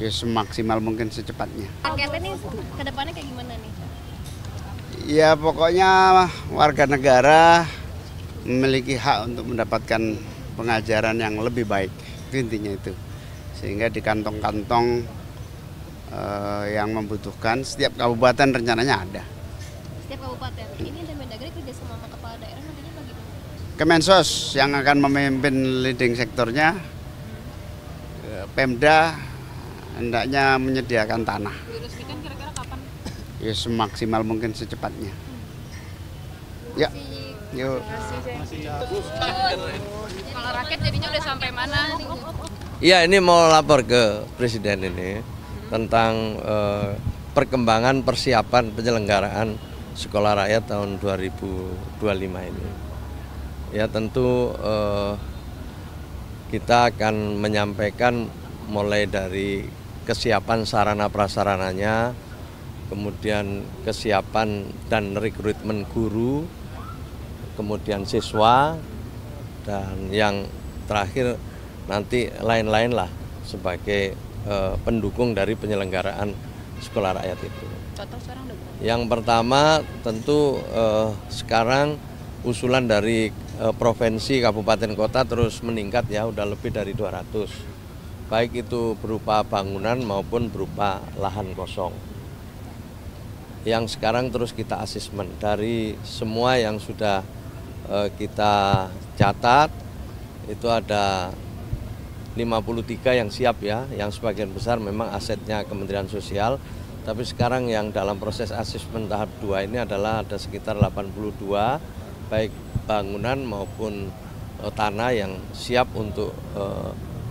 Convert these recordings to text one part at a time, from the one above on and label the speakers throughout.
Speaker 1: Ya semaksimal mungkin secepatnya.
Speaker 2: Targetnya nih ke depannya kayak gimana nih?
Speaker 1: Ya pokoknya warga negara memiliki hak untuk mendapatkan pengajaran yang lebih baik, itu intinya itu. Sehingga di kantong-kantong yang membutuhkan setiap kabupaten rencananya ada.
Speaker 2: Setiap kabupaten. Ini Mendagri kerja sama kepala daerah nantinya bagaimana?
Speaker 1: Kemensos yang akan memimpin leading sektornya, Pemda hendaknya menyediakan tanah.
Speaker 2: Diresmikan kira-kira kapan?
Speaker 1: Ya semaksimal mungkin secepatnya. Ya, yuk.
Speaker 2: Kalau rakyat jadinya udah sampai mana?
Speaker 3: Iya, ini mau lapor ke Presiden ini tentang perkembangan persiapan penyelenggaraan Sekolah Rakyat tahun 2025 ini. Ya tentu kita akan menyampaikan mulai dari kesiapan sarana prasarananya, kemudian kesiapan dan rekrutmen guru, kemudian siswa, dan yang terakhir nanti lain-lain lah sebagai pendukung dari penyelenggaraan sekolah rakyat itu.
Speaker 2: Total sekarang udah berapa?
Speaker 3: Yang pertama tentu sekarang usulan dari provinsi, kabupaten, kota terus meningkat ya, udah lebih dari 200. Baik itu berupa bangunan maupun berupa lahan kosong. Yang sekarang terus kita asesmen dari semua yang sudah kita catat, itu ada 53 yang siap ya, yang sebagian besar memang asetnya Kementerian Sosial. Tapi sekarang yang dalam proses asesmen tahap 2 ini adalah ada sekitar 82, baik bangunan maupun tanah yang siap untuk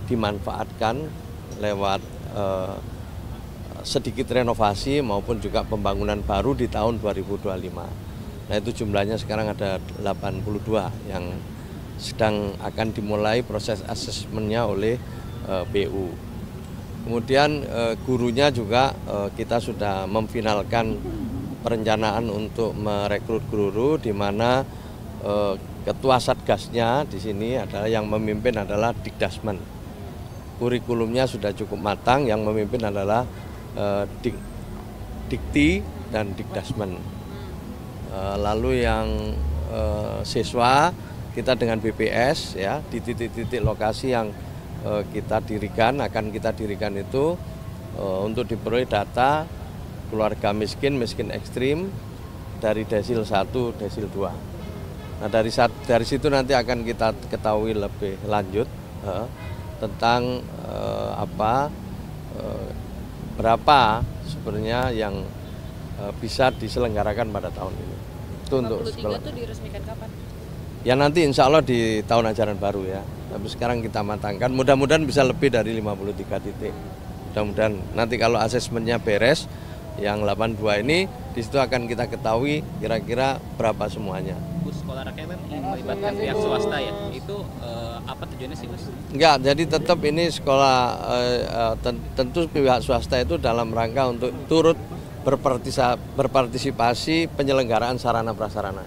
Speaker 3: dimanfaatkan lewat sedikit renovasi maupun juga pembangunan baru di tahun 2025. Nah itu jumlahnya sekarang ada 82 yang sedang akan dimulai proses asesmennya oleh BU. Kemudian gurunya juga kita sudah memfinalkan perencanaan untuk merekrut guru, di mana ketua satgasnya di sini adalah yang memimpin adalah Dikdasmen. Kurikulumnya sudah cukup matang, yang memimpin adalah Dikti dan Dikdasmen. Lalu yang siswa kita dengan BPS ya, di titik-titik lokasi yang akan kita dirikan itu untuk diperoleh data keluarga miskin, miskin ekstrim dari desil 1, desil 2. Nah dari situ nanti akan kita ketahui lebih lanjut tentang berapa sebenarnya yang bisa diselenggarakan pada tahun ini. Itu untuk sekolah.
Speaker 2: 53 itu diresmikan kapan?
Speaker 3: Ya nanti insya Allah di tahun ajaran baru ya. Tapi sekarang kita matangkan, mudah-mudahan bisa lebih dari 53 titik. Mudah-mudahan nanti kalau asesmennya beres, yang 82 ini di situ akan kita ketahui kira-kira berapa semuanya.
Speaker 4: Bus sekolah rakyat kan melibatkan pihak swasta ya, itu apa tujuannya sih Gus?
Speaker 3: Enggak, jadi tetap ini sekolah tentu pihak swasta itu dalam rangka untuk turut berpartisipasi penyelenggaraan sarana prasarana.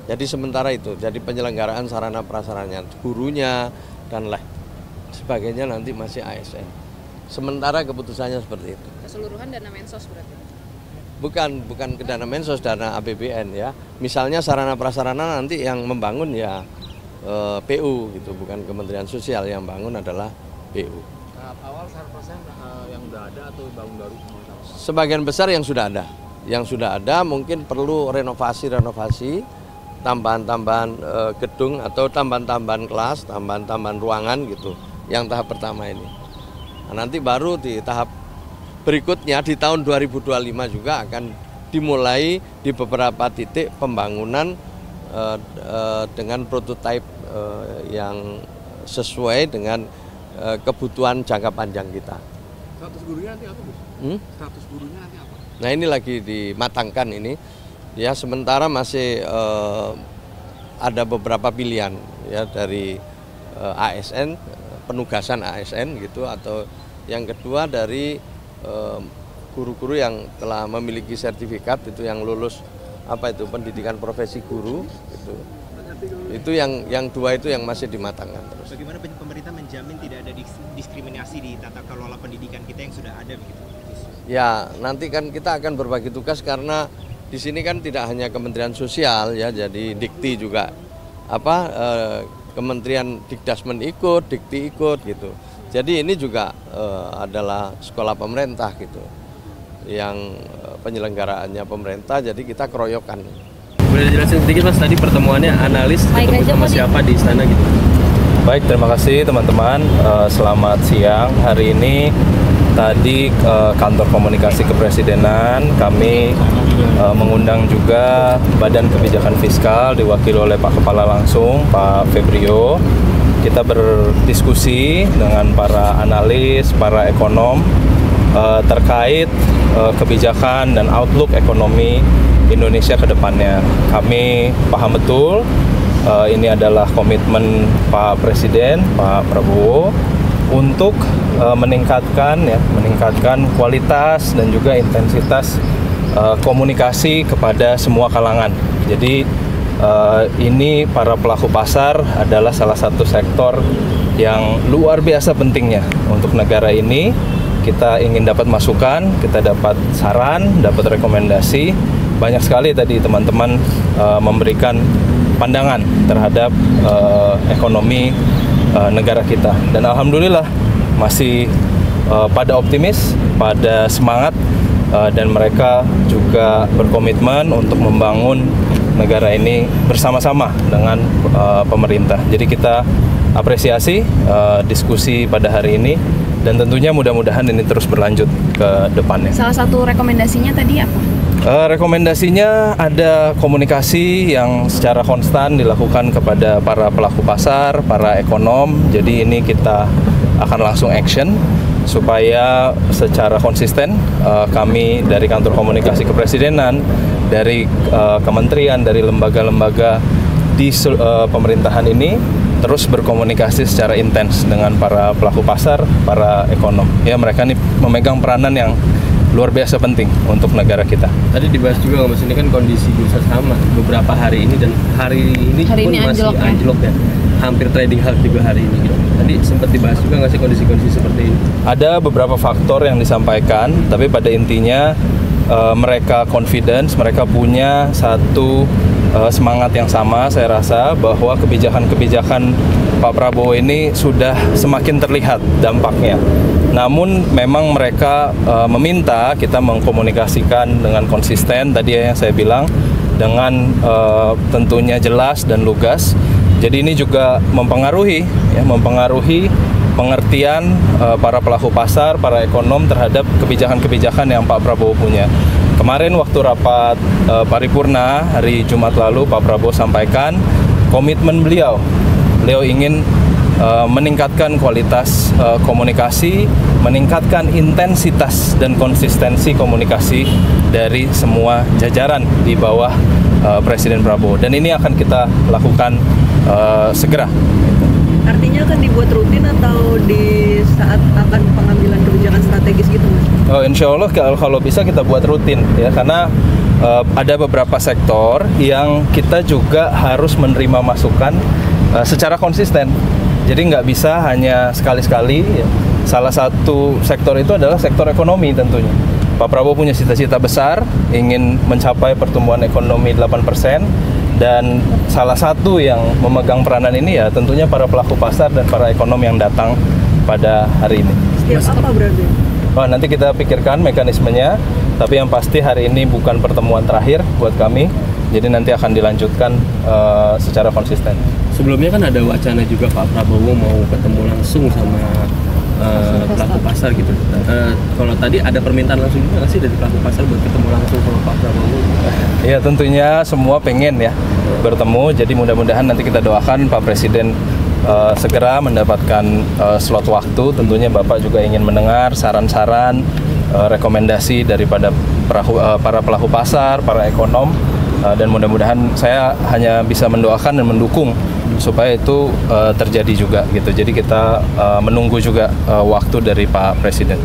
Speaker 3: Jadi sementara itu, jadi penyelenggaraan sarana prasarananya, gurunya dan sebagainya nanti masih ASN. Sementara keputusannya seperti itu.
Speaker 2: Keseluruhan dana Mensos berarti?
Speaker 3: Bukan ke dana Mensos, dana APBN ya. Misalnya sarana prasarana nanti yang membangun ya PU gitu, bukan Kementerian Sosial, yang bangun adalah PU.
Speaker 4: Tahap awal sarana prasarana yang udah ada atau bangun baru?
Speaker 3: Sebagian besar yang sudah ada. Yang sudah ada mungkin perlu renovasi, tambahan-tambahan gedung atau tambahan-tambahan kelas, tambahan-tambahan ruangan gitu. Yang tahap pertama ini. Nah, nanti baru di tahap berikutnya di tahun 2025 juga akan dimulai di beberapa titik pembangunan dengan prototipe yang sesuai dengan kebutuhan jangka panjang kita.
Speaker 5: Status gurunya nanti apa, Gus? Status gurunya nanti apa?
Speaker 3: Nah ini lagi dimatangkan ini. Ya sementara masih ada beberapa pilihan ya dari ASN, penugasan ASN gitu, atau yang kedua dari guru-guru yang telah memiliki sertifikat itu, yang lulus pendidikan profesi guru gitu. Itu yang dua itu yang masih dimatangkan terus.
Speaker 6: Bagaimana pemerintah menjamin tidak ada diskriminasi di tata kelola pendidikan kita yang sudah ada begitu?
Speaker 3: Ya, nanti kan kita akan berbagi tugas karena di sini kan tidak hanya Kementerian Sosial ya, jadi Dikti juga Kementerian Dikdasmen ikut, Dikti ikut gitu. Jadi ini juga adalah sekolah pemerintah gitu, yang penyelenggaraannya pemerintah, jadi kita keroyokan.
Speaker 7: Boleh dijelasin sedikit Mas, tadi pertemuannya analis ketemu sama siapa di istana gitu?
Speaker 8: Baik, terima kasih teman-teman. Selamat siang. Hari ini tadi kantor komunikasi kepresidenan kami mengundang juga Badan Kebijakan Fiskal diwakili oleh Pak Kepala langsung Pak Febrio. Kita berdiskusi dengan para analis, para ekonom terkait kebijakan dan outlook ekonomi Indonesia ke depannya. Kami paham betul ini adalah komitmen Pak Presiden, Pak Prabowo untuk meningkatkan kualitas dan juga intensitas komunikasi kepada semua kalangan. Jadi ini para pelaku pasar adalah salah satu sektor yang luar biasa pentingnya untuk negara ini. Kita ingin dapat masukan, kita dapat saran, dapat rekomendasi. Banyak sekali tadi teman-teman memberikan pandangan terhadap ekonomi negara kita. Dan alhamdulillah masih pada optimis, pada semangat, dan mereka juga berkomitmen untuk membangun negara ini bersama-sama dengan pemerintah. Jadi kita apresiasi diskusi pada hari ini, dan tentunya mudah-mudahan ini terus berlanjut ke depannya.
Speaker 9: Salah satu rekomendasinya tadi apa?
Speaker 8: Rekomendasinya ada komunikasi yang secara konstan dilakukan kepada para pelaku pasar, para ekonom. Jadi ini kita akan langsung action supaya secara konsisten kami dari kantor komunikasi kepresidenan, dari kementerian, dari lembaga-lembaga di pemerintahan ini terus berkomunikasi secara intens dengan para pelaku pasar, para ekonom. Ya, mereka ini memegang peranan yang luar biasa penting untuk negara kita.
Speaker 7: Tadi dibahas juga Mas, ini kan kondisi bursa saham beberapa hari ini dan hari ini masih anjlok ya. Hampir trading halt juga hari ini gitu. Tadi sempat dibahas juga nggak sih kondisi-kondisi seperti ini?
Speaker 8: Ada beberapa faktor yang disampaikan, tapi pada intinya mereka confidence, mereka punya satu semangat yang sama. Saya rasa bahwa kebijakan-kebijakan Pak Prabowo ini sudah semakin terlihat dampaknya. Namun memang mereka meminta kita mengkomunikasikan dengan konsisten, tadi yang saya bilang, dengan tentunya jelas dan lugas. Jadi ini juga mempengaruhi pengertian para pelaku pasar, para ekonom terhadap kebijakan-kebijakan yang Pak Prabowo punya. Kemarin waktu rapat paripurna hari Jumat lalu, Pak Prabowo sampaikan komitmen beliau ingin meningkatkan kualitas komunikasi, meningkatkan intensitas dan konsistensi komunikasi dari semua jajaran di bawah Presiden Prabowo. Dan ini akan kita lakukan segera.
Speaker 10: Artinya akan dibuat rutin atau di saat akan pengambilan kebijakan strategis gitu, Mas?
Speaker 8: Insya Allah kalau bisa kita buat rutin ya, karena ada beberapa sektor yang kita juga harus menerima masukan secara konsisten. Jadi nggak bisa hanya sekali-sekali ya. Salah satu sektor itu adalah sektor ekonomi tentunya. Pak Prabowo punya cita-cita besar, ingin mencapai pertumbuhan ekonomi 8%, dan salah satu yang memegang peranan ini ya tentunya para pelaku pasar dan para ekonom yang datang pada hari ini.
Speaker 10: Setiap apa berarti?
Speaker 8: Nanti kita pikirkan mekanismenya, tapi yang pasti hari ini bukan pertemuan terakhir buat kami, jadi nanti akan dilanjutkan secara konsisten.
Speaker 7: Sebelumnya kan ada wacana juga Pak Prabowo mau ketemu langsung sama pelaku pasar gitu. Kalau tadi ada permintaan langsung juga nggak sih dari pelaku pasar buat ketemu langsung sama Pak Prabowo?
Speaker 8: Ya tentunya semua pengen ya bertemu, jadi mudah-mudahan nanti kita doakan Pak Presiden segera mendapatkan slot waktu. Tentunya Bapak juga ingin mendengar saran-saran, rekomendasi daripada para pelaku pasar, para ekonom, dan mudah-mudahan saya hanya bisa mendoakan dan mendukung supaya itu terjadi juga gitu. Jadi kita menunggu juga waktu dari Pak Presiden.